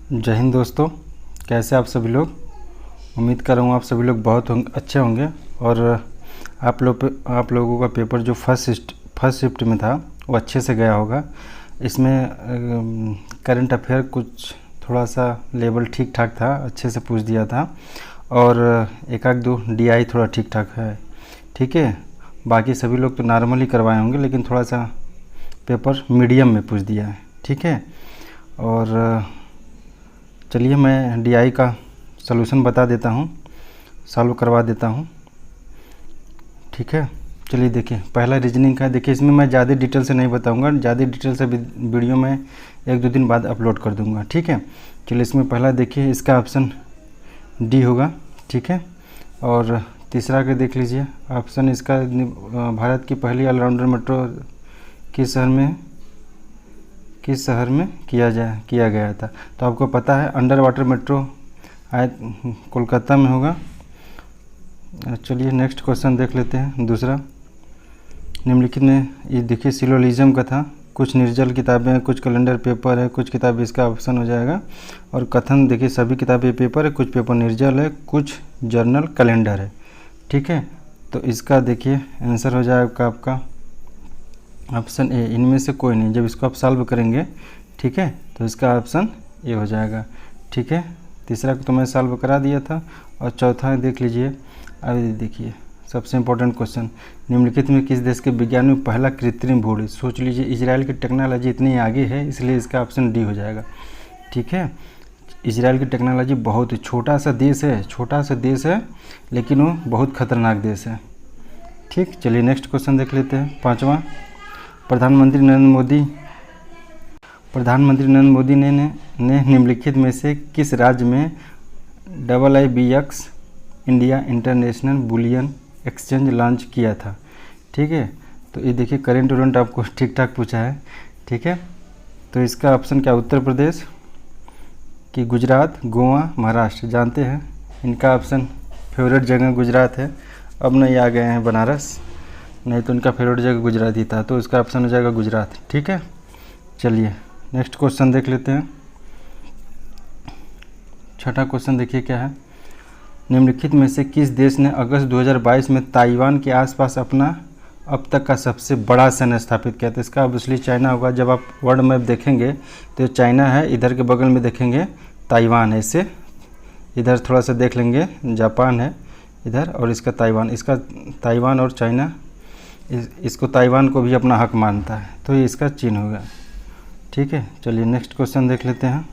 जय हिंद दोस्तों, कैसे आप सभी लोग। उम्मीद कर रहा हूँ आप सभी लोग बहुत अच्छे होंगे। और आप लोगों का पेपर जो फर्स्ट शिफ्ट में था वो अच्छे से गया होगा। इसमें करंट अफेयर कुछ थोड़ा सा लेवल ठीक ठाक था, अच्छे से पूछ दिया था। और एक आध दो DI थोड़ा ठीक ठाक है, ठीक है। बाकी सभी लोग तो नॉर्मल ही करवाए होंगे, लेकिन थोड़ा सा पेपर मीडियम में पूछ दिया है, ठीक है। और चलिए मैं DI का सलूशन बता देता हूँ, सॉल्व करवा देता हूँ, ठीक है। चलिए देखिए, पहला रीजनिंग का देखिए, इसमें मैं ज़्यादा डिटेल से नहीं बताऊँगा, ज़्यादा डिटेल से वीडियो में 1-2 दिन बाद अपलोड कर दूँगा, ठीक है। चलिए इसमें पहला देखिए, इसका ऑप्शन D होगा, ठीक है। और तीसरा के देख लीजिए, ऑप्शन इसका भारत की पहली ऑलराउंडर मेट्रो किस शहर में किया गया था। तो आपको पता है अंडर वाटर मेट्रो कोलकाता में होगा। चलिए नेक्स्ट क्वेश्चन देख लेते हैं। दूसरा, निम्नलिखित में ये देखिए सिलोलिज्म का था। कुछ निर्जल किताबें हैं, कुछ कैलेंडर पेपर है, कुछ किताबें, इसका ऑप्शन हो जाएगा। और कथन देखिए, सभी किताबें पेपर है, कुछ पेपर निर्जल है, कुछ जर्नल कैलेंडर है, ठीक है। तो इसका देखिए आंसर हो जाएगा आपका ऑप्शन ए, इनमें से कोई नहीं। जब इसको आप सॉल्व करेंगे, ठीक है, तो इसका ऑप्शन ए हो जाएगा, ठीक है। तीसरा को तो मैं सॉल्व करा दिया था। और चौथा देख लीजिए, अभी देखिए सबसे इम्पोर्टेंट क्वेश्चन, निम्नलिखित में किस देश के विज्ञान में पहला कृत्रिम भूड़। सोच लीजिए, इजराइल की टेक्नोलॉजी इतनी आगे है, इसलिए इसका ऑप्शन डी हो जाएगा, ठीक है। इजराइल की टेक्नोलॉजी बहुत ही छोटा सा देश है, लेकिन वो बहुत खतरनाक देश है, ठीक। चलिए नेक्स्ट क्वेश्चन देख लेते हैं। पाँचवा, प्रधानमंत्री नरेंद्र मोदी ने निम्नलिखित में से किस राज्य में IIBX India international bullion exchange launch किया था, ठीक है। तो ये देखिए करेंट वारंट आपको ठीक ठाक पूछा है, ठीक है। तो इसका ऑप्शन क्या, उत्तर प्रदेश कि गुजरात, गोवा, महाराष्ट्र। जानते हैं इनका ऑप्शन फेवरेट जगह गुजरात है। अब नहीं आ गए हैं बनारस, नहीं तो उनका फेवरेट जगह गुजरात ही था। तो इसका ऑप्शन हो जाएगा गुजरात, ठीक है। चलिए नेक्स्ट क्वेश्चन देख लेते हैं। छठा क्वेश्चन देखिए क्या है, निम्नलिखित में से किस देश ने अगस्त 2022 में ताइवान के आसपास अपना अब तक का सबसे बड़ा सैन्य स्थापित किया था। इसका ऑब्वियसली चाइना होगा। जब आप वर्ल्ड मैप देखेंगे तो चाइना है, इधर के बगल में देखेंगे ताइवान है, इससे इधर थोड़ा सा देख लेंगे जापान है इधर, और इसका ताइवान और चाइना इसको ताइवान को भी अपना हक मानता है, तो ये इसका चीन होगा, ठीक है। चलिए नेक्स्ट क्वेश्चन देख लेते हैं।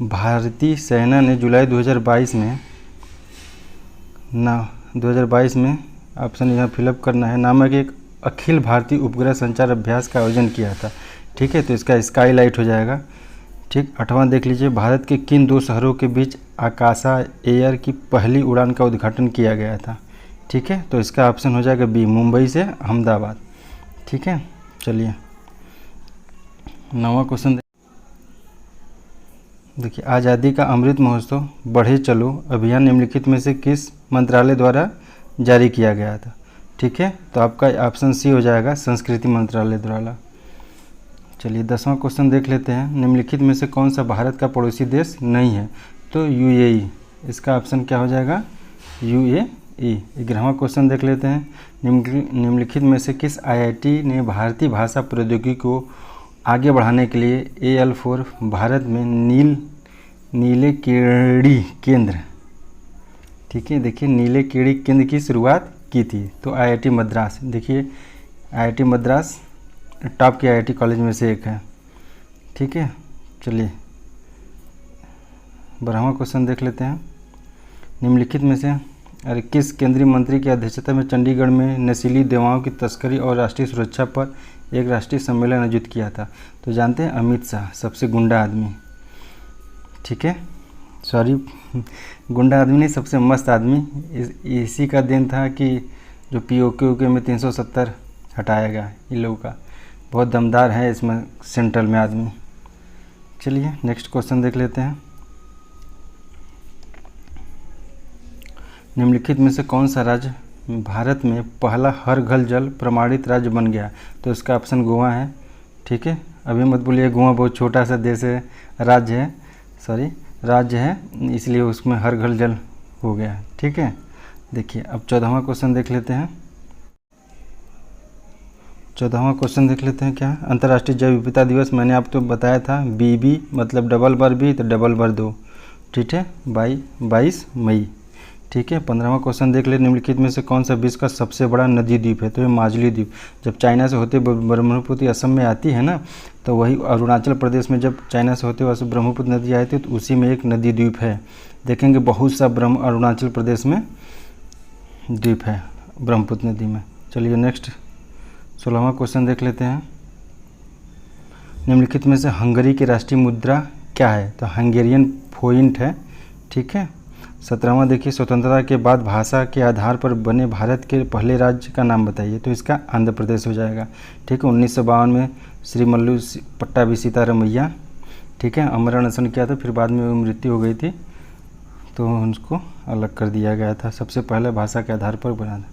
भारतीय सेना ने जुलाई 2022 में ऑप्शन यहाँ फिलअप करना है, नामक एक अखिल भारतीय उपग्रह संचार अभ्यास का आयोजन किया था, ठीक है। तो इसका स्काईलाइट हो जाएगा, ठीक। 8वां देख लीजिए, भारत के किन 2 शहरों के बीच आकाशा एयर की पहली उड़ान का उद्घाटन किया गया था, ठीक है। तो इसका ऑप्शन हो जाएगा बी, मुंबई से अहमदाबाद, ठीक है। चलिए 9वां क्वेश्चन देखिए, आज़ादी का अमृत महोत्सव बढ़े चलो अभियान निम्नलिखित में से किस मंत्रालय द्वारा जारी किया गया था, ठीक है। तो आपका ऑप्शन सी हो जाएगा, संस्कृति मंत्रालय द्वारा। चलिए 10वां क्वेश्चन देख लेते हैं। निम्नलिखित में से कौन सा भारत का पड़ोसी देश नहीं है। तो UAE, इसका ऑप्शन क्या हो जाएगा, UAE। 11वां क्वेश्चन देख लेते हैं। निम्नलिखित में से किस IIT ने भारतीय भाषा प्रौद्योगिकी को आगे बढ़ाने के लिए AL4 भारत में नीले कीड़ी केंद्र, ठीक है, देखिए नीले कीड़ी केंद्र की शुरुआत की थी। तो IIT मद्रास, देखिए IIT मद्रास टॉप के IIT कॉलेज में से एक है, ठीक है। चलिए 12वां क्वेश्चन देख लेते हैं। निम्नलिखित में से किस केंद्रीय मंत्री की अध्यक्षता में चंडीगढ़ में नशीली दवाओं की तस्करी और राष्ट्रीय सुरक्षा पर एक राष्ट्रीय सम्मेलन आयोजित किया था। तो जानते हैं अमित शाह, सबसे गुंडा आदमी, ठीक है। सॉरी, गुंडा आदमी नहीं, सबसे मस्त आदमी। इसी का दिन था कि जो POK में 370 हटाया गया इन लोगों का। बहुत दमदार है इसमें सेंट्रल में आदमी। चलिए नेक्स्ट क्वेश्चन देख लेते हैं। निम्नलिखित में से कौन सा राज्य भारत में पहला हर घर जल प्रमाणित राज्य बन गया? तो इसका ऑप्शन गोवा है, ठीक है, अभी मत बोलिए गोवा बहुत छोटा सा देश है, राज्य है, सॉरी राज्य है, इसलिए उसमें हर घर जल हो गया है। ठीक है, देखिए अब 14वां क्वेश्चन देख लेते हैं। 14वां क्वेश्चन देख लेते हैं क्या है। अंतर्राष्ट्रीय जैव विविधता दिवस मैंने आपको बताया था, BB मतलब डबल बार बी तो डबल बार 2, ठीक है, 22 मई। ठीक है, 15वां क्वेश्चन देख ले, निम्नलिखित में से कौन सा विश्व का सबसे बड़ा नदी द्वीप है। तो ये माजुली द्वीप, जब चाइना से होते ब्रह्मपुत्र असम में आती है ना, तो वही अरुणाचल प्रदेश में जब चाइना से होते हुए ब्रह्मपुत्र नदी आई थी, तो उसी में एक नदी द्वीप है। देखेंगे बहुत सा अरुणाचल प्रदेश में द्वीप है ब्रह्मपुत्र नदी में। चलिए नेक्स्ट 16वां क्वेश्चन देख लेते हैं। निम्नलिखित में से हंगरी की राष्ट्रीय मुद्रा क्या है। तो हंगेरियन फोइंट है। ठीक है, 17वां देखिए, स्वतंत्रता के बाद भाषा के आधार पर बने भारत के पहले राज्य का नाम बताइए। तो इसका आंध्र प्रदेश हो जाएगा। ठीक है, 1952 में श्री मल्लू पट्टाभी सीतारमैया, ठीक है, अमर अनशन किया था, फिर बाद में मृत्यु हो गई थी तो उनको अलग कर दिया गया था। सबसे पहले भाषा के आधार पर बना था।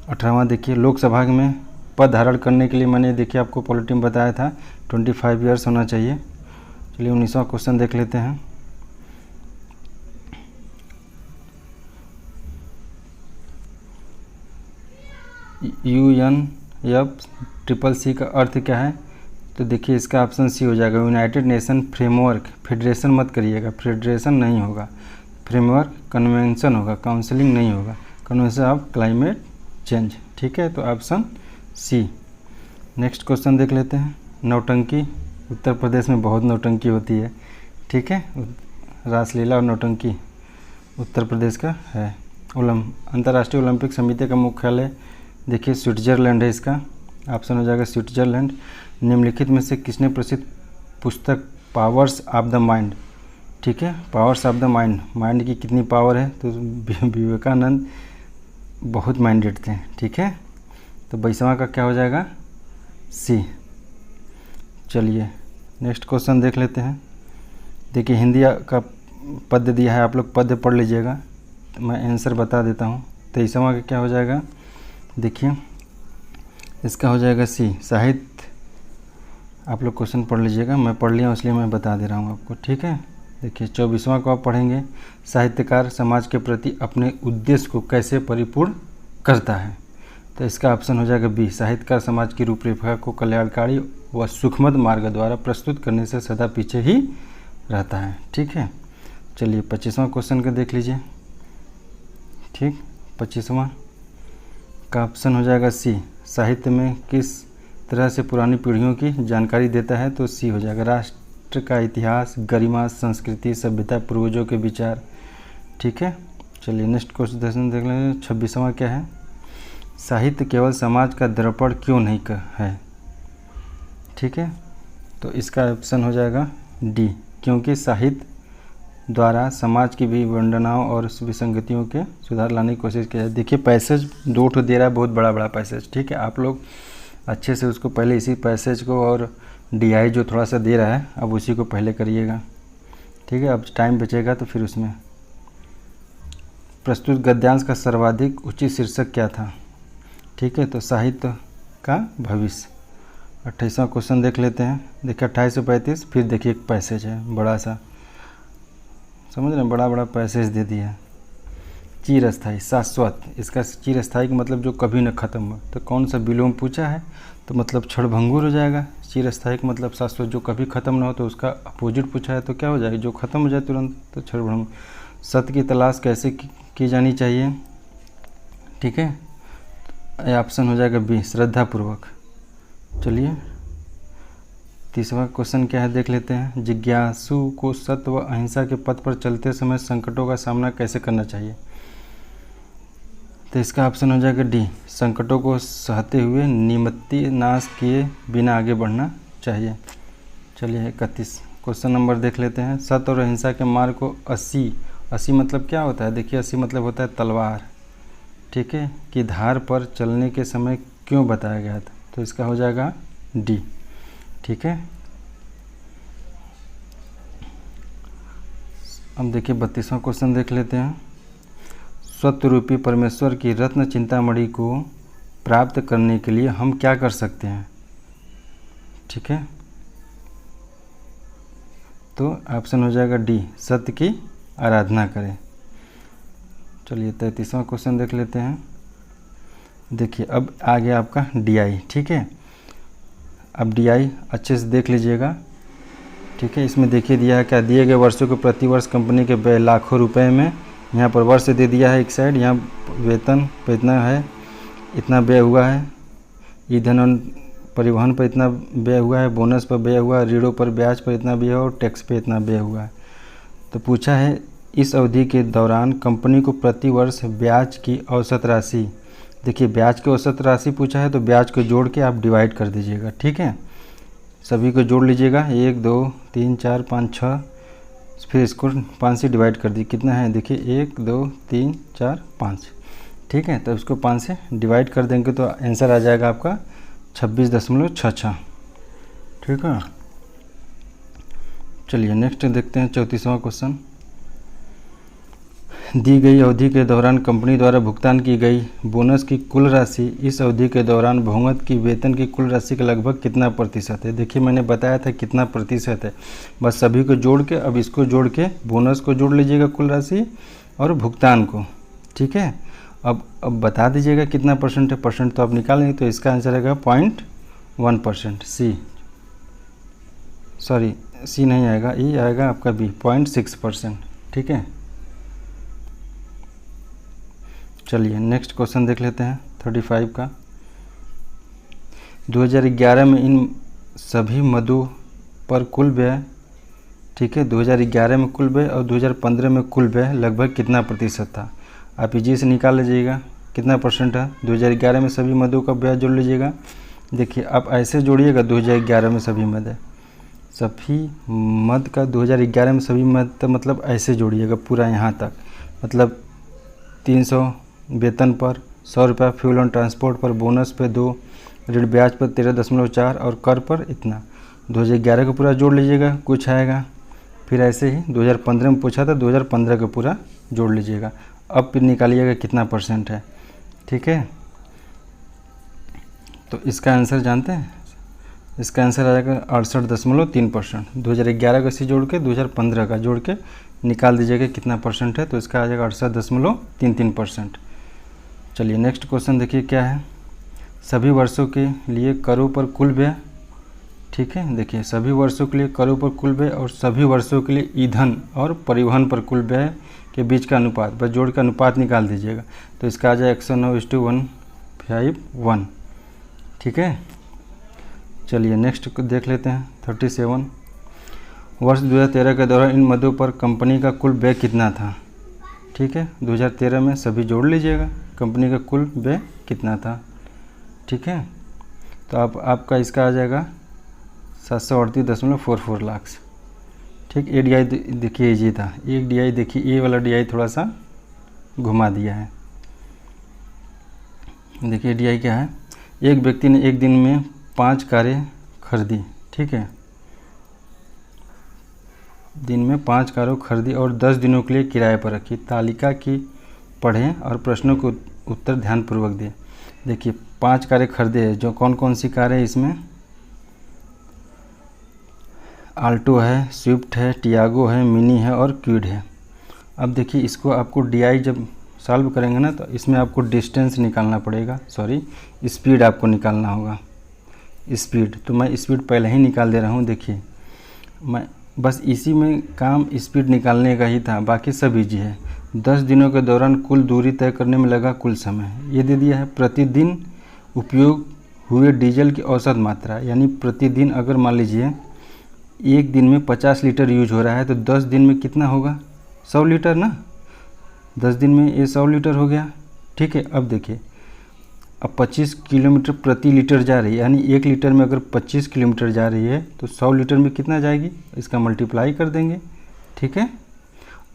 18वां देखिए, लोकसभा में पद धारण करने के लिए मैंने देखिए आपको पॉलिटी में बताया था 25 ईयर्स होना चाहिए। चलिए 19वां क्वेश्चन देख लेते हैं। UNFCCC का अर्थ क्या है। तो देखिए इसका ऑप्शन सी हो जाएगा, यूनाइटेड नेशन फ्रेमवर्क। फेडरेशन मत करिएगा, फेडरेशन नहीं होगा, फ्रेमवर्क कन्वेंशन होगा, काउंसिलिंग नहीं होगा, कन्वेंशन ऑफ क्लाइमेट चेंज। ठीक है, तो ऑप्शन सी। नेक्स्ट क्वेश्चन देख लेते हैं। नौटंकी, उत्तर प्रदेश में बहुत नौटंकी होती है। ठीक है, रासलीला और नौटंकी उत्तर प्रदेश का है। अंतर्राष्ट्रीय ओलंपिक समिति का मुख्यालय देखिए स्विट्जरलैंड है, इसका ऑप्शन हो जाएगा स्विट्जरलैंड। निम्नलिखित में से किसने प्रसिद्ध पुस्तक पावर्स ऑफ द माइंड, ठीक है, powers of the mind, mind की कितनी पावर है, तो विवेकानंद बहुत माइंडेड थे। ठीक है, तो 22वां का क्या हो जाएगा, सी। चलिए नेक्स्ट क्वेश्चन देख लेते हैं। देखिए हिंदी का पद्य दिया है, आप लोग पद्य पढ़ लीजिएगा, मैं आंसर बता देता हूँ। 23वां का क्या हो जाएगा, देखिए इसका हो जाएगा सी, साहित्य। आप लोग क्वेश्चन पढ़ लीजिएगा, मैं पढ़ लिया इसलिए मैं बता दे रहा हूँ आपको। ठीक है, देखिए 24वां को आप पढ़ेंगे, साहित्यकार समाज के प्रति अपने उद्देश्य को कैसे परिपूर्ण करता है। तो इसका ऑप्शन हो जाएगा बी, साहित्यकार समाज की रूपरेखा को कल्याणकारी व सुखमद मार्ग द्वारा प्रस्तुत करने से सदा पीछे ही रहता है। ठीक है, चलिए 25वां क्वेश्चन का देख लीजिए। ठीक, 25वां का ऑप्शन हो जाएगा सी, साहित्य में किस तरह से पुरानी पीढ़ियों की जानकारी देता है। तो सी हो जाएगा, राष्ट्र का इतिहास, गरिमा, संस्कृति, सभ्यता, पूर्वजों के विचार। ठीक है, चलिए नेक्स्ट क्वेश्चन देख लेंगे। 26वां क्या है, साहित्य केवल समाज का दर्पण क्यों नहीं है। ठीक है, तो इसका ऑप्शन हो जाएगा डी, क्योंकि साहित्य द्वारा समाज की विडंबनाओं और विसंगतियों के सुधार लाने की कोशिश की जाए। देखिए पैसेज 2 ठो दे रहा है, बहुत बड़ा बड़ा पैसेज। ठीक है, आप लोग अच्छे से उसको पहले इसी पैसेज को और DI जो थोड़ा सा दे रहा है अब उसी को पहले करिएगा। ठीक है, अब टाइम बचेगा तो फिर उसमें प्रस्तुत गद्यांश का सर्वाधिक उचित शीर्षक क्या था। ठीक है, तो साहित्य का भविष्य। 28वां क्वेश्चन देख लेते हैं। देखिए 28 से 35, फिर देखिए एक पैसेज है बड़ा सा, समझ रहे हैं, बड़ा बड़ा पैसेज दे दिया। चिरस्थायी, शाश्वत, इसका चिरस्थायी का मतलब जो कभी न खत्म हो। तो कौन सा विलोम पूछा है, तो मतलब क्षणभंगुर हो जाएगा। चिरस्थायी का मतलब शाश्वत, जो कभी खत्म ना हो, तो उसका अपोजिट पूछा है तो क्या हो जाएगा, जो खत्म हो जाए तुरंत, तो क्षणभंगुर। सत्य की तलाश कैसे की जानी चाहिए। ठीक है, ऑप्शन हो जाएगा बी, श्रद्धापूर्वक। चलिए 30वां क्वेश्चन क्या है देख लेते हैं। जिज्ञासु को सत्य व अहिंसा के पथ पर चलते समय संकटों का सामना कैसे करना चाहिए। तो इसका ऑप्शन हो जाएगा डी, संकटों को सहते हुए निमित्त नाश किए बिना आगे बढ़ना चाहिए। चलिए 31 क्वेश्चन नंबर देख लेते हैं। सत्य और अहिंसा के मार्ग को 80 मतलब क्या होता है, देखिए 80 मतलब होता है तलवार। ठीक है, कि धार पर चलने के समय क्यों बताया गया था। तो इसका हो जाएगा डी। ठीक है, अब देखिए 32वां क्वेश्चन देख लेते हैं। सत्य रूपी परमेश्वर की रत्न चिंतामणि को प्राप्त करने के लिए हम क्या कर सकते हैं। ठीक है, तो ऑप्शन हो जाएगा डी, सत्य की आराधना करें। चलिए 33वां क्वेश्चन देख लेते हैं। देखिए अब आ गया आपका DI, ठीक है। अब DI अच्छे से देख लीजिएगा, ठीक है। इसमें देखिए दिया है क्या, दिए गए वर्षों के प्रतिवर्ष कंपनी के व्यय लाखों रुपए में, यहाँ पर वर्ष दे दिया है एक साइड, यहाँ वेतन पर इतना है, इतना व्यय हुआ है, ईंधन और परिवहन पर इतना व्यय हुआ है, बोनस पर व्यय हुआ है, ऋणों पर ब्याज पर इतना व्यय और टैक्स पे इतना व्यय हुआ है। तो पूछा है इस अवधि के दौरान कंपनी को प्रति वर्ष ब्याज की औसत राशि, देखिए ब्याज की औसत राशि पूछा है तो ब्याज को जोड़ के आप डिवाइड कर दीजिएगा, ठीक है। सभी को जोड़ लीजिएगा, 1 2 3 4 5 6, फिर इसको 5 से डिवाइड कर दी, कितना है देखिए 1 2 3 4 5, ठीक है। तो इसको 5 से डिवाइड कर देंगे तो आंसर आ जाएगा आपका 26.66, ठीक है। चलिए नेक्स्ट देखते हैं 34वां क्वेश्चन। दी गई अवधि के दौरान कंपनी द्वारा भुगतान की गई बोनस की कुल राशि इस अवधि के दौरान भौगत की वेतन की कुल राशि का लगभग कितना प्रतिशत है। देखिए मैंने बताया था कितना प्रतिशत है, बस सभी को जोड़ के अब इसको जोड़ के बोनस को जोड़ लीजिएगा कुल राशि और भुगतान को, ठीक है। अब बता दीजिएगा कितना परसेंट है, परसेंट तो आप निकालेंगे तो इसका आंसर आएगा 0.1%, सी नहीं आएगा, ये आएगा आपका बी 0.6%, ठीक है। चलिए नेक्स्ट क्वेश्चन देख लेते हैं 35 का। 2011 में इन सभी मदों पर कुल व्यय, ठीक है, 2011 में कुल व्यय और 2015 में कुल व्यय लगभग कितना प्रतिशत था। आप इजी से निकाल लीजिएगा कितना परसेंट है। 2011 में सभी मदों का व्यय जोड़ लीजिएगा, देखिए आप ऐसे जोड़िएगा 2011 में सभी मद है, सभी मद का 2011 में सभी मद मतलब ऐसे जोड़िएगा पूरा यहाँ तक, मतलब 300 वेतन पर, 100 रुपया फ्यूल ऑन ट्रांसपोर्ट पर, बोनस पे 2, ऋण ब्याज पर 13.4 और कर पर इतना। 2011 का पूरा जोड़ लीजिएगा कुछ आएगा, फिर ऐसे ही 2015 में पूछा था 2015 का पूरा जोड़ लीजिएगा, अब फिर निकालिएगा कितना परसेंट है, ठीक है। तो इसका आंसर जानते हैं, इसका आंसर आ जाएगा 68.3%। 2011 का सी जोड़ के 2015 का जोड़ के निकाल दीजिएगा कितना परसेंट है, तो इसका आ जाएगा 68.33%। चलिए नेक्स्ट क्वेश्चन देखिए क्या है। सभी वर्षों के लिए करों पर कुल व्यय, ठीक है, देखिए सभी वर्षों के लिए करों पर कुल व्यय और सभी वर्षों के लिए ईंधन और परिवहन पर कुल व्यय के बीच का अनुपात, बस जोड़ का अनुपात निकाल दीजिएगा, तो इसका आ जाए 109:151, ठीक है। चलिए नेक्स्ट देख लेते हैं 37। वर्ष 2013 के दौरान इन मदों पर कंपनी का कुल व्यय कितना था, ठीक है। 2013 में सभी जोड़ लीजिएगा कंपनी का कुल व्यय कितना था, ठीक है। तो आपका इसका आ जाएगा 738.44 लाख, ठीक। ए DI देखिए इजी था, एक DI देखिए, ये वाला DI थोड़ा सा घुमा दिया है। देखिए DI क्या है, एक व्यक्ति ने एक दिन में 5 कारें खरीदी, ठीक है, दिन में 5 कारों खरीदी और 10 दिनों के लिए किराए पर रखी। तालिका की पढ़ें और प्रश्नों को उत्तर ध्यानपूर्वक दें। देखिए 5 कारें खरीदे हैं, जो कौन कौन सी कारें इसमें, आल्टो है, स्विफ्ट है, टियागो है, मिनी है और क्विड है। अब देखिए इसको आपको DI जब सॉल्व करेंगे ना तो इसमें आपको डिस्टेंस निकालना पड़ेगा, स्पीड आपको निकालना होगा, स्पीड। तो मैं स्पीड पहले ही निकाल दे रहा हूँ, देखिए मैं बस इसी में काम स्पीड निकालने का ही था, बाकी सब ईजी है। 10 दिनों के दौरान कुल दूरी तय करने में लगा कुल समय, ये दे दिया है। प्रतिदिन उपयोग हुए डीजल की औसत मात्रा, यानी प्रतिदिन अगर मान लीजिए एक दिन में 50 लीटर यूज हो रहा है तो 10 दिन में कितना होगा, 100 लीटर ना, 10 दिन में ये 100 लीटर हो गया, ठीक है। अब देखिए अब 25 किलोमीटर प्रति लीटर जा रही है, यानी 1 लीटर में अगर 25 किलोमीटर जा रही है तो 100 लीटर में कितना जाएगी, इसका मल्टीप्लाई कर देंगे, ठीक है।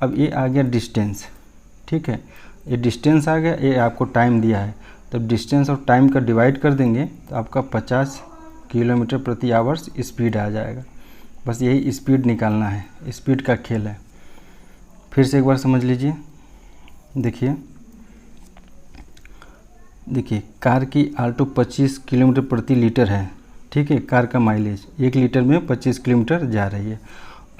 अब ये आ गया डिस्टेंस, ठीक है, ये डिस्टेंस आ गया, ये आपको टाइम दिया है, तो डिस्टेंस और टाइम का डिवाइड कर देंगे तो आपका 50 किलोमीटर प्रति आवर्स स्पीड आ जाएगा। बस यही स्पीड निकालना है, स्पीड का खेल है। फिर से एक बार समझ लीजिए, देखिए कार की आल्टो 25 किलोमीटर प्रति लीटर है, ठीक है। कार का माइलेज 1 लीटर में 25 किलोमीटर जा रही है।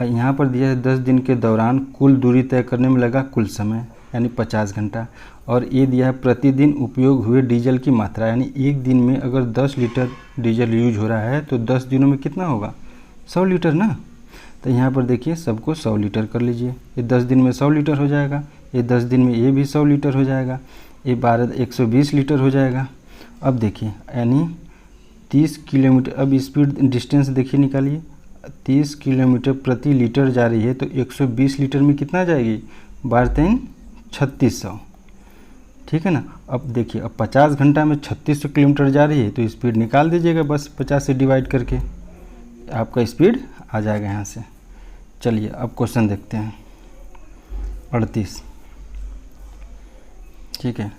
और यहाँ पर दिया है 10 दिन के दौरान कुल दूरी तय करने में लगा कुल समय, यानी 50 घंटा। और ये दिया है प्रतिदिन उपयोग हुए डीजल की मात्रा, यानी एक दिन में अगर 10 लीटर डीजल यूज हो रहा है तो 10 दिनों में कितना होगा, 100 लीटर ना। तो यहाँ पर देखिए सबको 100 लीटर कर लीजिए, ये 10 दिन में 100 लीटर हो जाएगा, ये 10 दिन में ये भी 100 लीटर हो जाएगा, ये 120 लीटर हो जाएगा। अब देखिए यानी 30 किलोमीटर, अब स्पीड डिस्टेंस देखिए निकालिए, 30 किलोमीटर प्रति लीटर जा रही है तो 120 लीटर में कितना जाएगी, 12×3 3600, ठीक है ना। अब देखिए अब 50 घंटा में 3600 किलोमीटर जा रही है तो स्पीड निकाल दीजिएगा बस 50 से डिवाइड करके, आपका स्पीड आ जाएगा यहाँ से। चलिए अब क्वेश्चन देखते हैं 38, ठीक है।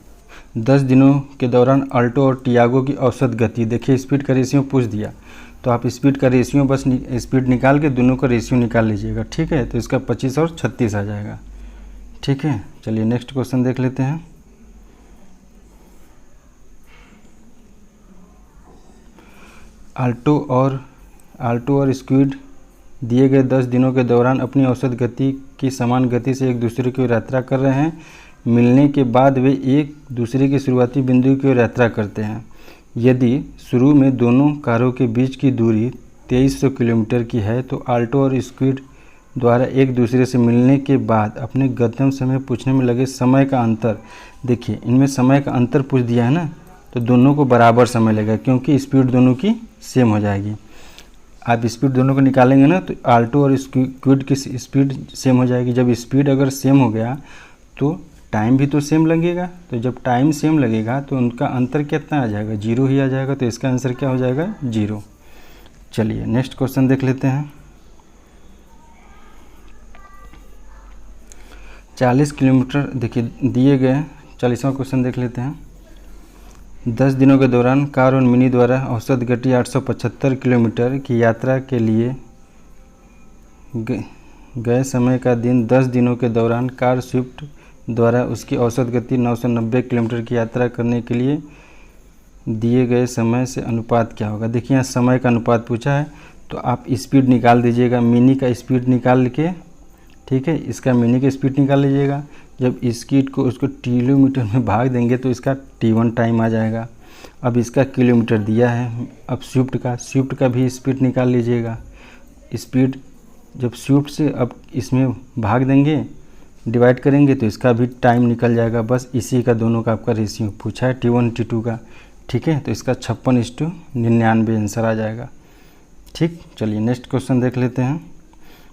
10 दिनों के दौरान अल्टो और टियागो की औसत गति, देखिए स्पीड का रेशियो पूछ दिया तो आप स्पीड का रेशियो बस स्पीड निकाल के दोनों का रेशियो निकाल लीजिएगा, ठीक है। तो इसका 25 और 36 आ जाएगा, ठीक है। चलिए नेक्स्ट क्वेश्चन देख लेते हैं। अल्टो और स्क्विड दिए गए 10 दिनों के दौरान अपनी औसत गति की समान गति से एक दूसरे की ओर यात्रा कर रहे हैं। मिलने के बाद वे एक दूसरे के शुरुआती बिंदु की ओर यात्रा करते हैं। यदि शुरू में दोनों कारों के बीच की दूरी 2300 किलोमीटर की है तो अल्टो और स्क्विड द्वारा एक दूसरे से मिलने के बाद अपने गंतव्य समय पूछने में लगे समय का अंतर, देखिए इनमें समय का अंतर पूछ दिया है ना, तो दोनों को बराबर समय लगेगा क्योंकि स्पीड दोनों की सेम हो जाएगी। आप स्पीड दोनों को निकालेंगे ना तो अल्टो और स्क्विड की स्पीड सेम हो जाएगी। जब स्पीड अगर सेम हो गया तो टाइम भी तो सेम लगेगा, तो जब टाइम सेम लगेगा तो उनका अंतर कितना आ जाएगा, 0 ही आ जाएगा। तो इसका आंसर क्या हो जाएगा, 0। चलिए नेक्स्ट क्वेश्चन देख लेते हैं। 40 किलोमीटर, देखिए दिए गए 40वां क्वेश्चन देख लेते हैं। 10 दिनों के दौरान कार और मिनी द्वारा औसत गति 875 किलोमीटर की यात्रा के लिए गए समय का दिन 10 दिनों के दौरान कार स्विफ्ट द्वारा उसकी औसत गति 990 किलोमीटर की यात्रा करने के लिए दिए गए समय से अनुपात क्या होगा। देखिए यहाँ समय का अनुपात पूछा है तो आप स्पीड निकाल दीजिएगा, मिनी का स्पीड निकाल के, ठीक है, इसका मिनी का स्पीड निकाल लीजिएगा। जब स्पीड को उसको किलोमीटर में भाग देंगे तो इसका T1 टाइम आ जाएगा। अब इसका किलोमीटर दिया है, अब स्विफ्ट का भी स्पीड निकाल लीजिएगा। स्पीड जब स्विफ्ट से अब इसमें भाग देंगे, डिवाइड करेंगे तो इसका भी टाइम निकल जाएगा। बस इसी का दोनों का आपका रेशियो पूछा है T1 T2 का, ठीक है। तो इसका 56:99 आंसर आ जाएगा, ठीक। चलिए नेक्स्ट क्वेश्चन देख लेते हैं।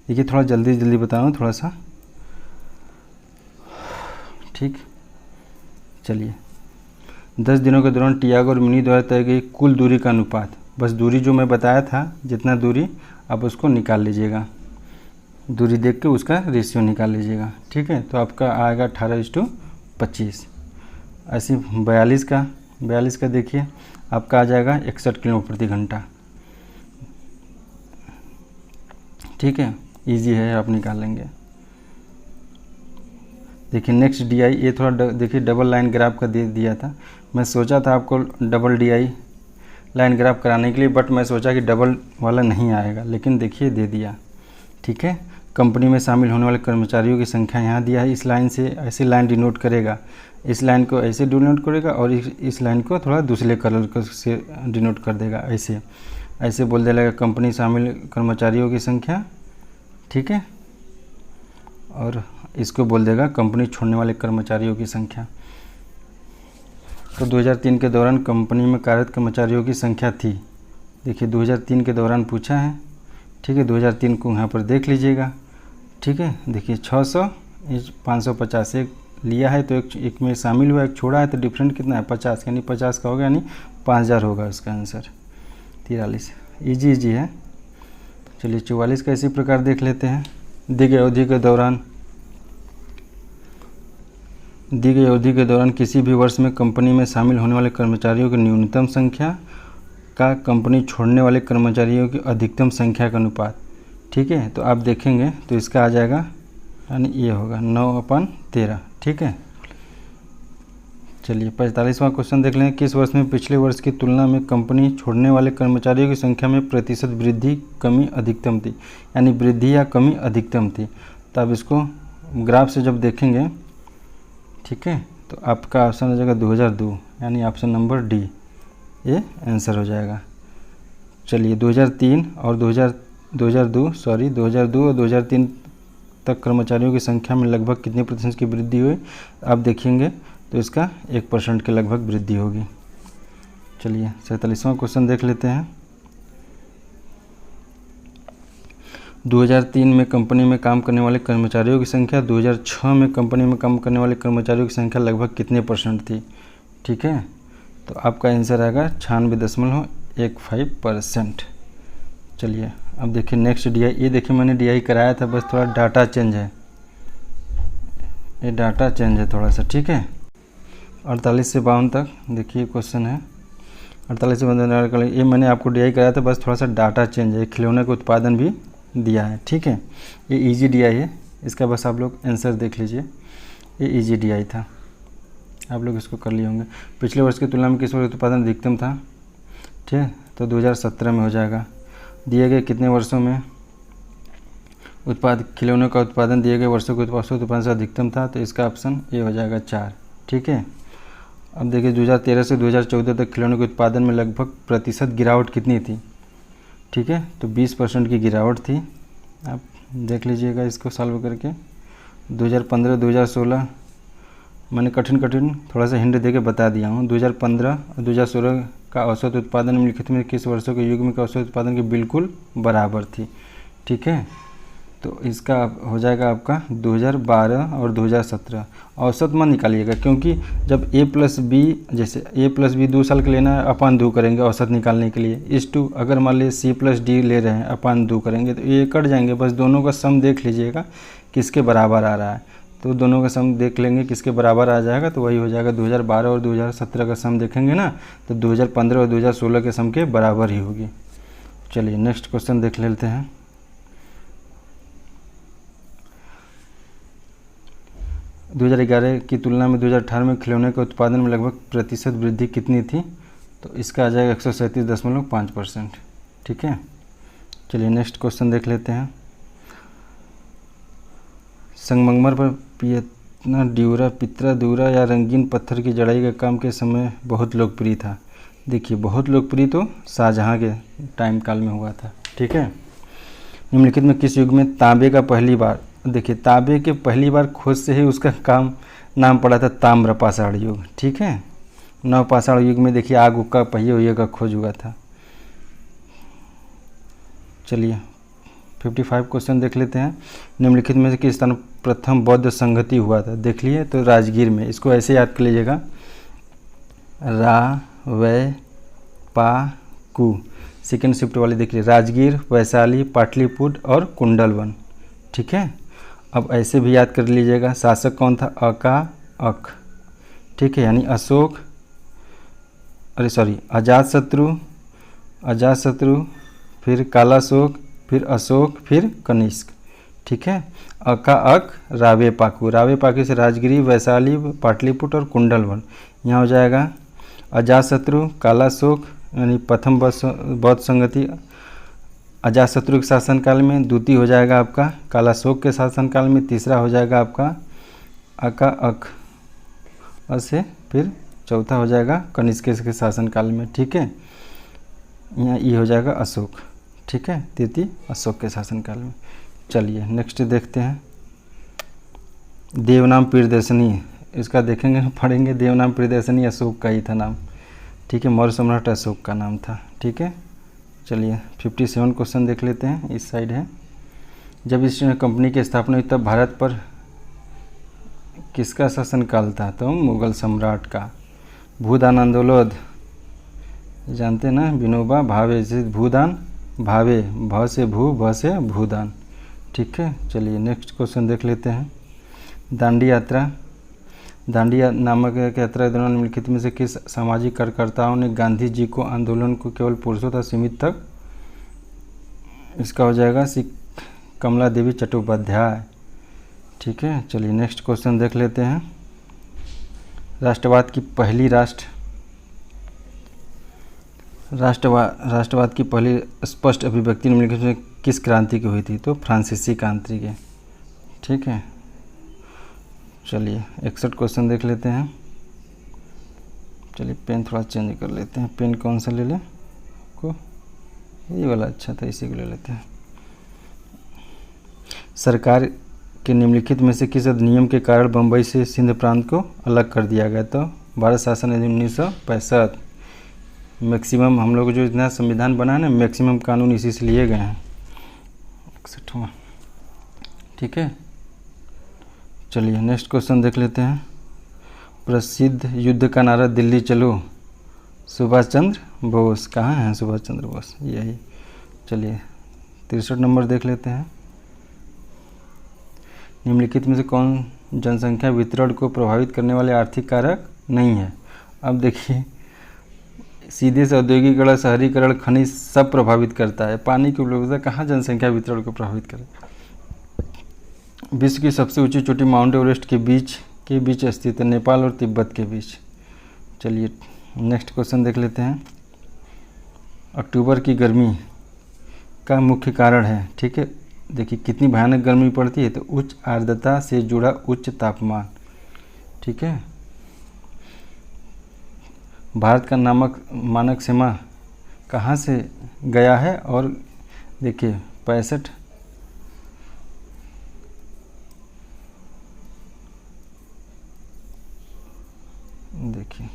देखिए थोड़ा जल्दी बता रहा हूँ थोड़ा सा, ठीक। चलिए 10 दिनों के दौरान टियागो और मिनी द्वारा तय गई कुल दूरी का अनुपात, बस दूरी जो मैं बताया था जितना दूरी आप उसको निकाल लीजिएगा, दूरी देख के उसका रेशियो निकाल लीजिएगा, ठीक है। तो आपका आएगा 18:25। ऐसे 42 का देखिए आपका आ जाएगा 61 किलोमीटर प्रति घंटा, ठीक है। इजी है, आप निकाल लेंगे। देखिए नेक्स्ट DI, ये थोड़ा देखिए डबल लाइन ग्राफ का दे दिया था। मैं सोचा था आपको डबल DI लाइन ग्राफ कराने के लिए, बट मैं सोचा कि डबल वाला नहीं आएगा, लेकिन देखिए दे दिया, ठीक है। कंपनी में शामिल होने वाले कर्मचारियों की संख्या यहाँ दिया है। इस लाइन से ऐसे लाइन डिनोट करेगा, इस लाइन को ऐसे डिनोट करेगा और इस लाइन को थोड़ा दूसरे कलर से डिनोट कर देगा, ऐसे बोल देगा कंपनी शामिल कर्मचारियों की संख्या, ठीक है। और इसको बोल देगा कंपनी छोड़ने वाले कर्मचारियों की संख्या। तो 2003 के दौरान कंपनी में कार्यरत कर्मचारियों की संख्या थी, देखिए 2003 के दौरान पूछा है, ठीक है। 2003 को यहाँ पर देख लीजिएगा, ठीक है। देखिए 600 550 एक लिया है तो एक में शामिल हुआ, एक छोड़ा है, तो डिफरेंट कितना है 50, यानी 50 का होगा, यानी 5000 होगा इसका आंसर 43। इजी है। चलिए 44 का इसी प्रकार देख लेते हैं। दी गई अवधि के दौरान किसी भी वर्ष में कंपनी में शामिल होने वाले कर्मचारियों की न्यूनतम संख्या का कंपनी छोड़ने वाले कर्मचारियों की अधिकतम संख्या का अनुपात, ठीक है। तो आप देखेंगे तो इसका आ जाएगा, यानी ये होगा 9/13, ठीक है। चलिए 45वां क्वेश्चन देख लें। किस वर्ष में पिछले वर्ष की तुलना में कंपनी छोड़ने वाले कर्मचारियों की संख्या में प्रतिशत वृद्धि कमी अधिकतम थी, यानी वृद्धि या कमी अधिकतम थी। तो अब इसको ग्राफ से जब देखेंगे, ठीक है, तो आपका ऑप्शन हो जाएगा 2002, यानी ऑप्शन नंबर डी ये आंसर हो जाएगा। चलिए 2003 और 2002 और 2003 तक कर्मचारियों की संख्या में लगभग कितने प्रतिशत की वृद्धि हुई, आप देखेंगे तो इसका 1% के लगभग वृद्धि होगी। चलिए 47वां क्वेश्चन देख लेते हैं। 2003 में कंपनी में काम करने वाले कर्मचारियों की संख्या 2006 में कंपनी में काम करने वाले कर्मचारियों की संख्या लगभग कितने % थी, ठीक है। तो आपका आंसर आएगा 96.15%। चलिए अब देखिए नेक्स्ट DI, ये देखिए मैंने DI कराया था, बस थोड़ा डाटा चेंज है, ये डाटा चेंज है थोड़ा सा, ठीक है। 48 से 52 तक देखिए क्वेश्चन है। 48 से 52 ये मैंने आपको DI कराया था, बस थोड़ा सा डाटा चेंज है, खिलौने का उत्पादन भी दिया है, ठीक है। ये इजी DI है, इसका बस आप लोग आंसर देख लीजिए, ये इजी DI था, आप लोग इसको कर लिए होंगे। पिछले वर्ष की तुलना में किस वर्ष उत्पादन अधिकतम था, ठीक है, तो 2017 में हो जाएगा। दिए गए कितने वर्षों में खिलौनों का उत्पादन दिए गए वर्षों के उत्पादन से अधिकतम था, तो इसका ऑप्शन ये हो जाएगा 4, ठीक है। अब देखिए 2013 से 2014 तक खिलौनों के उत्पादन में लगभग प्रतिशत गिरावट कितनी थी, ठीक है, तो 20% की गिरावट थी। आप देख लीजिएगा इसको सॉल्व करके। 2015-2016 मैंने कठिन थोड़ा सा हिंट देके बता दिया हूँ। 2015 और 2016 का औसत उत्पादन निम्नलिखित में किस वर्षों के युग में का औसत उत्पादन के बिल्कुल बराबर थी, ठीक है। तो इसका हो जाएगा आपका 2012 और 2017। औसत मत निकालिएगा, क्योंकि जब A+B, जैसे A+B 2 साल का लेना है, अपन 2 करेंगे औसत निकालने के लिए। इस टू अगर मान लीजिए C+D ले रहे हैं, अपन 2 करेंगे, तो ये कट जाएंगे। बस दोनों का सम देख लीजिएगा किसके बराबर आ रहा है, तो दोनों का सम देख लेंगे किसके बराबर आ जाएगा, तो वही हो जाएगा 2012 और 2017 का सम देखेंगे ना, तो 2015 और 2016 के सम के बराबर ही होगी। चलिए नेक्स्ट क्वेश्चन देख लेते हैं। 2011 की तुलना में 2018 में खिलौने के उत्पादन में लगभग प्रतिशत वृद्धि कितनी थी, तो इसका आ जाएगा 137.5%, ठीक है। चलिए नेक्स्ट क्वेश्चन देख लेते हैं। संगमरमर पर पियतना ड्यूरा, पितरा दूरा या रंगीन पत्थर की जड़ाई का काम के समय बहुत लोकप्रिय था। देखिए बहुत लोकप्रिय तो शाहजहाँ के टाइम काल में हुआ था, ठीक है। निम्नलिखित में किस युग में तांबे का पहली बार, देखिए तांबे के पहली बार खोज से ही उसका नाम पड़ा था ताम्रपाषाण युग, ठीक है। नवपाषाण युग में देखिए आग का पहिए उहिए का खोज हुआ था। चलिए 55 क्वेश्चन देख लेते हैं। निम्नलिखित में से किस स्थान प्रथम बौद्ध संगति हुआ था, देख लिए तो राजगीर में। इसको ऐसे याद कर लीजिएगा, रा वै पा कु, सेकेंड शिफ्ट वाली देखिए, राजगीर, वैशाली, पाटलिपुत्र और कुंडलवन, ठीक है। अब ऐसे भी याद कर लीजिएगा, शासक कौन था, अका अक, ठीक है, यानी अशोक, अजातशत्रु, फिर कालाशोक, फिर अशोक, फिर कनिष्क, ठीक है। अका अक रावे पाकू से राजगिरी, वैशाली, पाटलिपुत्र और कुंडलवन। यहाँ हो जाएगा अजातशत्रु, कालाशोक, यानी प्रथम बौद्ध संगति अजातशत्रु के शासनकाल में, द्वितीय हो जाएगा आपका कालाशोक के शासनकाल में, तीसरा हो जाएगा आपका अका अक से, फिर चौथा हो जाएगा कनिष्क के शासनकाल में, ठीक है। यहाँ ये हो जाएगा अशोक, ठीक है, तृतीय अशोक के शासनकाल में। चलिए नेक्स्ट देखते हैं। देवनाम प्रियदर्शनी, इसका देखेंगे पढ़ेंगे। देवनाम प्रियदर्शनी अशोक का ही था नाम, ठीक है, मौर्य सम्राट अशोक का नाम था, ठीक है। चलिए 57 क्वेश्चन देख लेते हैं, इस साइड है। जब इस कंपनी की स्थापना हुई तब भारत पर किसका शासनकाल था, तो मुगल सम्राट का। भूदान आंदोलन जानते हैं ना, विनोबा भावे, से भूदान भावे, भ से भू, भ से भूदान, ठीक है। चलिए नेक्स्ट क्वेश्चन देख लेते हैं। दांडी यात्रा नामक यात्रा के दौरान निम्नलिखित में से किस सामाजिक कार्यकर्ताओं ने गांधी जी को आंदोलन को केवल पुरुषों तक सीमित तक, इसका हो जाएगा कमला देवी चट्टोपाध्याय, ठीक है। चलिए नेक्स्ट क्वेश्चन देख लेते हैं। राष्ट्रवाद की पहली राष्ट्रवाद की पहली स्पष्ट अभिव्यक्ति निम्नलिखित में किस क्रांति की हुई थी? तो फ्रांसीसी क्रांति के। ठीक है, चलिए 61 क्वेश्चन देख लेते हैं। चलिए पेन थोड़ा चेंज कर लेते हैं। पेन कौन सा ले लें को? ये वाला अच्छा था, इसी को ले लेते हैं। सरकार के निम्नलिखित में से किस अधिनियम के कारण बम्बई से सिंध प्रांत को अलग कर दिया गया? तो भारत शासन अधिनियम 1965। मैक्सिमम हम लोग जो इतना संविधान बना है ना, मैक्सिमम कानून इसी से लिए गए हैं। 61वां। ठीक है, चलिए नेक्स्ट क्वेश्चन देख लेते हैं। प्रसिद्ध युद्ध का नारा दिल्ली चलो सुभाष चंद्र बोस। कहाँ हैं सुभाष चंद्र बोस? यही। चलिए 63 नंबर देख लेते हैं। निम्नलिखित में से कौन जनसंख्या वितरण को प्रभावित करने वाले आर्थिक कारक नहीं है? अब देखिए, सीधे से औद्योगिकरण, शहरीकरण, खनिज सब प्रभावित करता है। पानी की उपलब्धता कहाँ जनसंख्या वितरण को प्रभावित करे? विश्व की सबसे ऊंची चोटी माउंट एवरेस्ट के बीच स्थित है, नेपाल और तिब्बत के बीच। चलिए नेक्स्ट क्वेश्चन देख लेते हैं। अक्टूबर की गर्मी का मुख्य कारण है। ठीक है, देखिए कितनी भयानक गर्मी पड़ती है, तो उच्च आर्द्रता से जुड़ा उच्च तापमान। ठीक है, भारत का मानक सीमा कहाँ से गया है? और देखिए 65 देखिए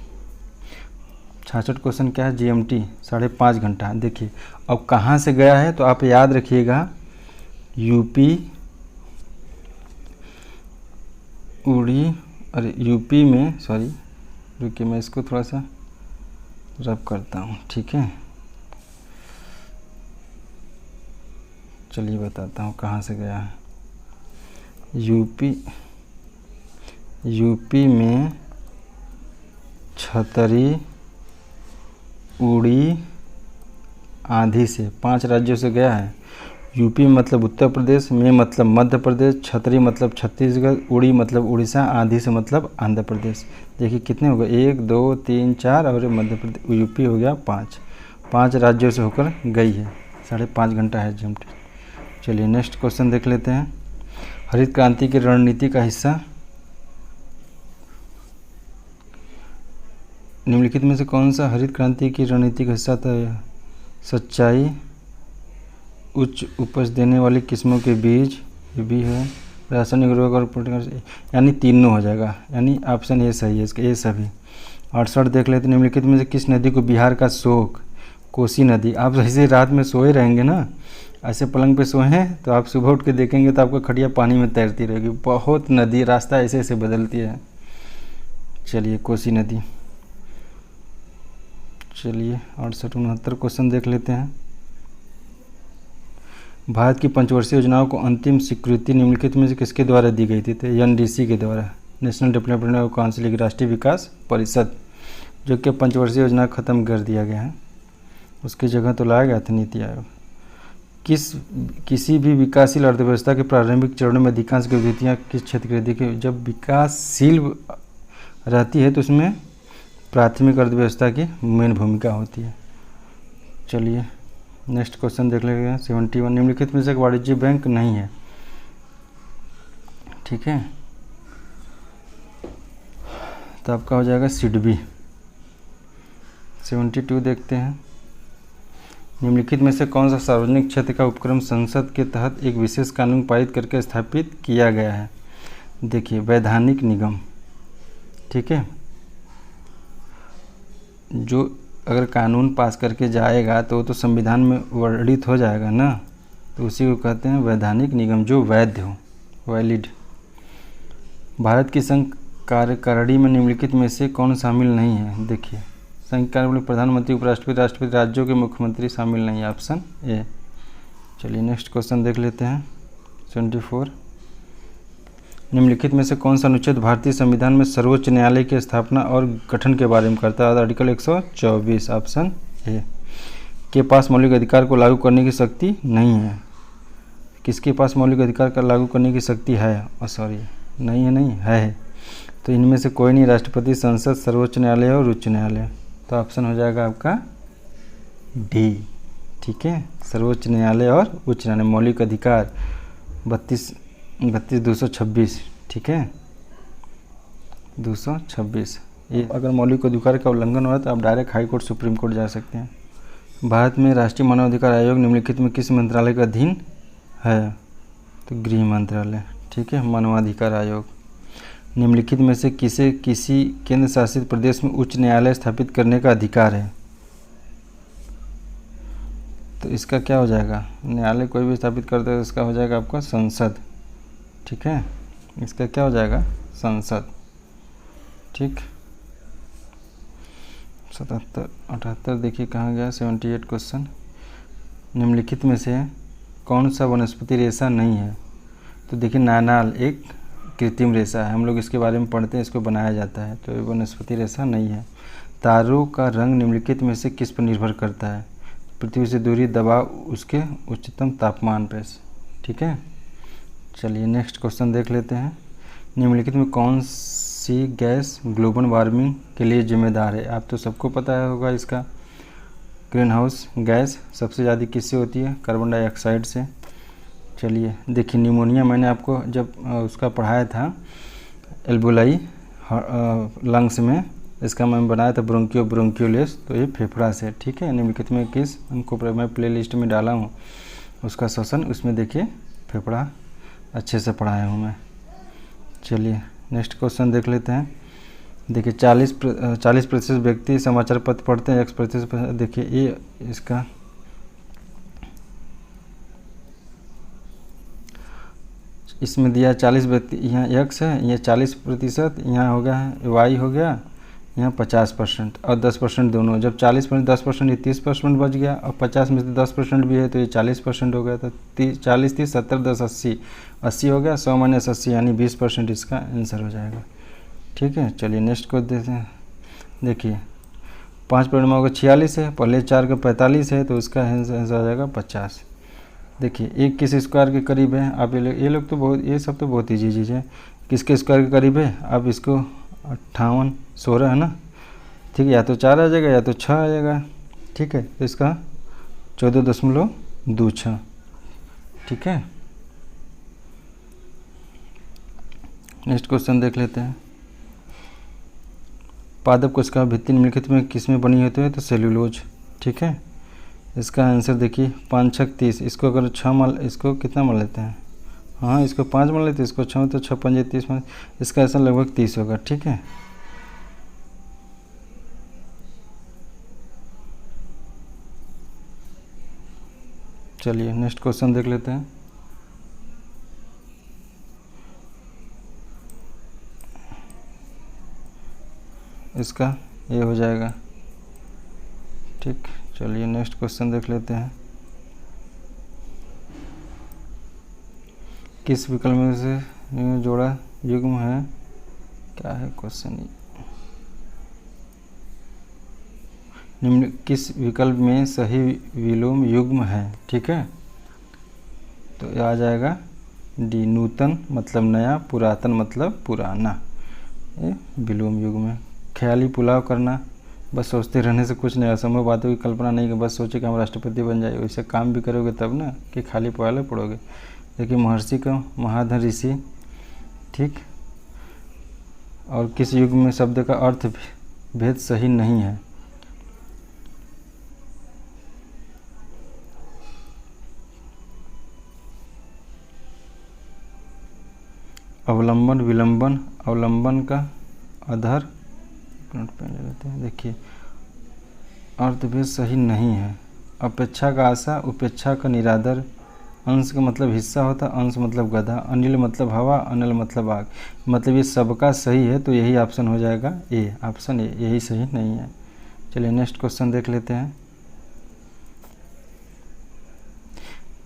66 क्वेश्चन क्या है? GMT 5.5 घंटा। देखिए अब कहाँ से गया है, तो आप याद रखिएगा यूपी यूपी में, सॉरी रुकिए मैं इसको थोड़ा सा रब करता हूँ। ठीक है, चलिए बताता हूँ कहाँ से गया है। यूपी में छतरी उड़ी आंधी से 5 राज्यों से गया है। यूपी मतलब उत्तर प्रदेश, में मतलब मध्य प्रदेश, छतरी मतलब छत्तीसगढ़, उड़ी मतलब उड़ीसा, आंधी से मतलब आंध्र प्रदेश। देखिए कितने हो गए? 1 2 3 4 और मध्य प्रदेश, यूपी हो गया 5 राज्यों से होकर गई है। 5.5 घंटा है GMT। चलिए नेक्स्ट क्वेश्चन देख लेते हैं। हरित क्रांति की रणनीति का हिस्सा निम्नलिखित में से कौन सा हरित क्रांति की रणनीति का हिस्सा था? सच्चाई, उच्च उपज देने वाली किस्मों के बीज, ये भी है, रासायनिक उर्वरक और पोषण, यानी तीनों हो जाएगा, यानी ऑप्शन ए सही है इसका, ये सभी। 68 देख लेते हैं। निम्नलिखित में से किस नदी को बिहार का शोक? कोसी नदी। आप ऐसे रात में सोए रहेंगे ना, ऐसे पलंग पे सोए हैं, तो आप सुबह उठ के देखेंगे तो आपका खटिया पानी में तैरती रहेगी। बहुत नदी रास्ता ऐसे ऐसे बदलती है। चलिए कोसी नदी। चलिए 68 69 क्वेश्चन देख लेते हैं। भारत की पंचवर्षीय योजनाओं को अंतिम स्वीकृति निम्नलिखित में से किसके द्वारा दी गई थी? तो NDC के द्वारा, नेशनल डेवलपमेंट काउंसिल की राष्ट्रीय विकास परिषद, जो कि पंचवर्षीय योजना ख़त्म कर दिया गया है। उसकी जगह तो लाया गया था नीति आयोग। किसी भी विकासशील अर्थव्यवस्था के प्रारंभिक चरणों में अधिकांश गतिविधियाँ किस क्षेत्र की? देखिए जब विकासशील रहती है तो उसमें प्राथमिक अर्थव्यवस्था की मेन भूमिका होती है। चलिए नेक्स्ट क्वेश्चन देख लेंगे। 71 निम्नलिखित में से एक वाणिज्यिक बैंक नहीं है। ठीक है, तो आपका हो जाएगा सिडबी। 72 देखते हैं। निम्नलिखित में से कौन सा सार्वजनिक क्षेत्र का उपक्रम संसद के तहत एक विशेष कानून पारित करके स्थापित किया गया है? देखिए वैधानिक निगम। ठीक है, जो अगर कानून पास करके जाएगा तो वो तो संविधान में वर्णित हो जाएगा ना, तो उसी को कहते हैं वैधानिक निगम, जो वैध हो, वैलिड। भारत की संघ कार्यकारिणी में निम्नलिखित में से कौन शामिल नहीं है? देखिए संघ कार्यकारिणी में प्रधानमंत्री, उपराष्ट्रपति, राष्ट्रपति, राज्यों के मुख्यमंत्री शामिल नहीं है, ऑप्शन ए। चलिए नेक्स्ट क्वेश्चन देख लेते हैं। 74 निम्नलिखित में से कौन सा अनुच्छेद भारतीय संविधान में सर्वोच्च न्यायालय की स्थापना और गठन के बारे में करता है? Article 124, option A. के पास मौलिक अधिकार को लागू करने की शक्ति नहीं है। किसके पास मौलिक अधिकार का लागू करने की शक्ति है? सॉरी नहीं है, नहीं है। तो इनमें से कोई नहीं, राष्ट्रपति, संसद, सर्वोच्च न्यायालय और उच्च न्यायालय। तो ऑप्शन हो जाएगा आपका डी। ठीक है, सर्वोच्च न्यायालय और उच्च न्यायालय, मौलिक अधिकार 32 ठीक है, 226। ये अगर मौलिक अधिकार का उल्लंघन हो तो आप direct high court, supreme court जा सकते हैं। भारत में राष्ट्रीय मानवाधिकार आयोग निम्नलिखित में किस मंत्रालय का अधीन है? तो गृह मंत्रालय। ठीक है, मानवाधिकार आयोग। निम्नलिखित में से किसे किसी केंद्र शासित प्रदेश में उच्च न्यायालय स्थापित करने का अधिकार है? तो इसका क्या हो जाएगा? न्यायालय कोई भी स्थापित करता है, इसका हो जाएगा आपका संसद। ठीक है, इसका क्या हो जाएगा? संसद। ठीक, 77 78 देखिए कहाँ गया, 78 क्वेश्चन। निम्नलिखित में से कौन सा वनस्पति रेशा नहीं है? तो देखिए नानाल एक कृत्रिम रेशा है, हम लोग इसके बारे में पढ़ते हैं, इसको बनाया जाता है, तो ये वनस्पति रेशा नहीं है। तारों का रंग निम्नलिखित में से किस पर निर्भर करता है? पृथ्वी से दूरी, दबाव, उसके उच्चतम तापमान पर। ठीक है, चलिए नेक्स्ट क्वेश्चन देख लेते हैं। निम्नलिखित में कौन सी गैस ग्लोबल वार्मिंग के लिए जिम्मेदार है? आप तो सबको पता होगा इसका। ग्रीन हाउस गैस सबसे ज़्यादा किससे होती है? कार्बन डाइऑक्साइड से। चलिए देखिए, निमोनिया मैंने आपको जब उसका पढ़ाया था, एल्बुलाई लंग्स में, इसका मैं बनाया था ब्रोंकियोलेस, तो ये फेफड़ा से। ठीक है, निम्नलिखित में किस, उनको मैं प्ले लिस्ट में डाला हूँ उसका सेशन, उसमें देखिए फेफड़ा अच्छे से पढ़ाया हूँ मैं। चलिए नेक्स्ट क्वेश्चन देख लेते हैं। देखिए 40% व्यक्ति समाचार पत्र पढ़ते हैं, X%। देखिए ये इसका इसमें दिया 40 व्यक्ति, यहाँ X है, ये 40%, यहाँ हो गया है Y हो गया, यहाँ 50% और 10% दोनों। जब 40% 10% ये 30% बच गया, और 50 में से 10% भी है तो ये 40% हो गया। तो 40 30 70 10 80 हो गया, 100 - 80 यानी 20% इसका आंसर हो जाएगा। ठीक है, चलिए नेक्स्ट को देते हैं। देखिए 5 परिणाम होगा 46 है, पहले 4 का 45 है, तो उसका आंसर आ जाएगा 50। देखिए 1 किस स्क्वायर के करीब है? आप ये लोग तो बहुत, ये सब तो बहुत ईजी चीज़ है। किसके स्क्वायर के करीब है? आप इसको 58 16 है ना। ठीक है, या तो 4 आ जाएगा या तो 6 आ जाएगा। ठीक है, तो इसका 14.26। ठीक है, नेक्स्ट क्वेश्चन देख लेते हैं। पादप कोशिका भित्ति निम्नलिखित में किस में बनी होती है? तो सेल्यूलोज। ठीक है, इसका आंसर देखिए 5 6 30। इसको अगर 6 मान, इसको कितना मान लेते हैं? हाँ, इसको 5 मान लेते हैं, इसको 6, तो 6 5 30 मान, इसका आंसर लगभग 30 होगा। ठीक है, चलिए नेक्स्ट क्वेश्चन देख लेते हैं। इसका ये हो जाएगा। ठीक, चलिए नेक्स्ट क्वेश्चन देख लेते हैं। किस विकल्प में से जोड़ा युग्म है? क्या है क्वेश्चन? निम्न किस विकल्प में सही विलोम युग्म है? ठीक है, तो ये आ जाएगा डी। नूतन मतलब नया, पुरातन मतलब पुराना, ये विलोम युग्म है। ख्याली पुलाव करना, बस सोचते रहने से कुछ नहीं, असंभव बातों की कल्पना नहीं कि बस सोचे कि हम राष्ट्रपति बन जाए, वैसे काम भी करोगे तब ना कि खाली पुलाव पढ़ोगे। देखिए महर्षि का महाधन ऋषि। ठीक, और किस युग में शब्द का अर्थ भेद सही नहीं है? अवलंबन, विलंबन, अवलंबन का अधर, लेते हैं। देखिए अर्थभेद सही नहीं है। अपेक्षा का आशा, उपेक्षा का निरादर, अंश का मतलब हिस्सा होता, अंश मतलब गधा, अनिल मतलब हवा, अनिल मतलब आग। मतलब ये सबका सही है, तो यही ऑप्शन हो जाएगा ए, ऑप्शन ए, यही सही नहीं है। चलिए नेक्स्ट क्वेश्चन देख लेते हैं।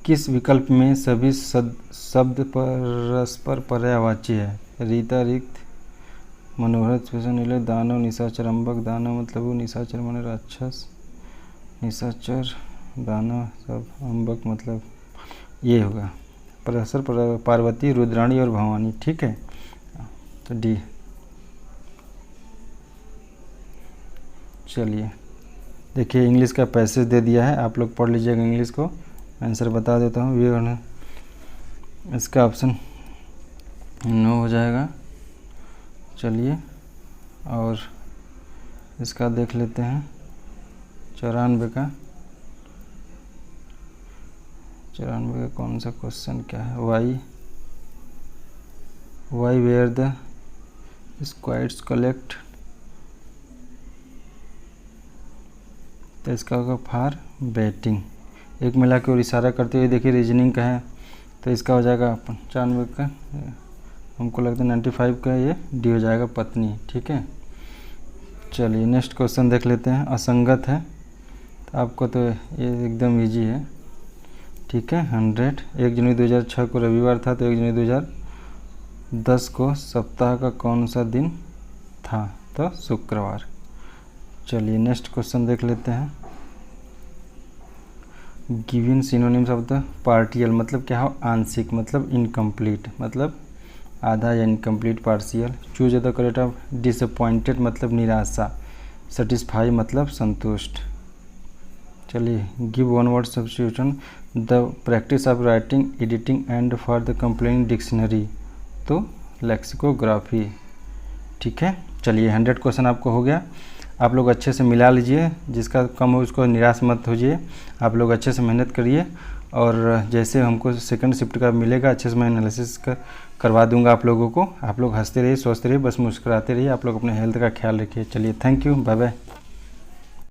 किस विकल्प में सभी शब्द परस्पर पर्यायवाची है? रीता, रिक्त, मनोहर, नीले, दानव, निशाचर, अम्बक। दानव मतलब वो, निशाचर माने राक्षस, निशाचर दानव सब, अम्बक मतलब ये होगा परस्पर, पार्वती, रुद्राणी और भवानी। ठीक है, तो डी। चलिए देखिए इंग्लिश का पैसेज दे दिया है, आप लोग पढ़ लीजिएगा इंग्लिश को। आंसर बता देता हूँ, ये होना इसका ऑप्शन 9 हो जाएगा। चलिए और इसका देख लेते हैं 94 का कौन सा क्वेश्चन क्या है। Why were the squads collect, तो इसका होगा फॉर बैटिंग। एक मिला के और इशारा करते हुए देखिए रीजनिंग का है, तो इसका हो जाएगा 95 का, हमको लगता है 95 का ये डी हो जाएगा पत्नी। ठीक है, चलिए नेक्स्ट क्वेश्चन देख लेते हैं। असंगत है, तो आपको तो ये एकदम इजी है। ठीक है, 100 1 जनवरी 2006 को रविवार था, तो 1 जनवरी 2010 को सप्ताह का कौन सा दिन था, तो शुक्रवार। चलिए नेक्स्ट क्वेश्चन देख लेते हैं। Given synonyms of the partial, मतलब क्या हो, आंशिक, मतलब इनकम्प्लीट, मतलब आधा या incomplete partial. Choose the correct of disappointed, मतलब निराशा। सेटिस्फाई मतलब संतुष्ट। चलिए give one word substitution the practice of writing editing and for the complaining dictionary, तो लेक्सिकोग्राफी। ठीक है, चलिए 100 क्वेश्चन आपको हो गया। आप लोग अच्छे से मिला लीजिए, जिसका कम हो उसको निराश मत होइए। आप लोग अच्छे से मेहनत करिए, और जैसे हमको सेकंड शिफ्ट का मिलेगा अच्छे से मैं एनालिसिस करवा दूंगा आप लोगों को। आप लोग हंसते रहिए, स्वस्थ रहिए, बस मुस्कुराते रहिए। आप लोग अपने हेल्थ का ख्याल रखिए। चलिए थैंक यू, बाय बाय।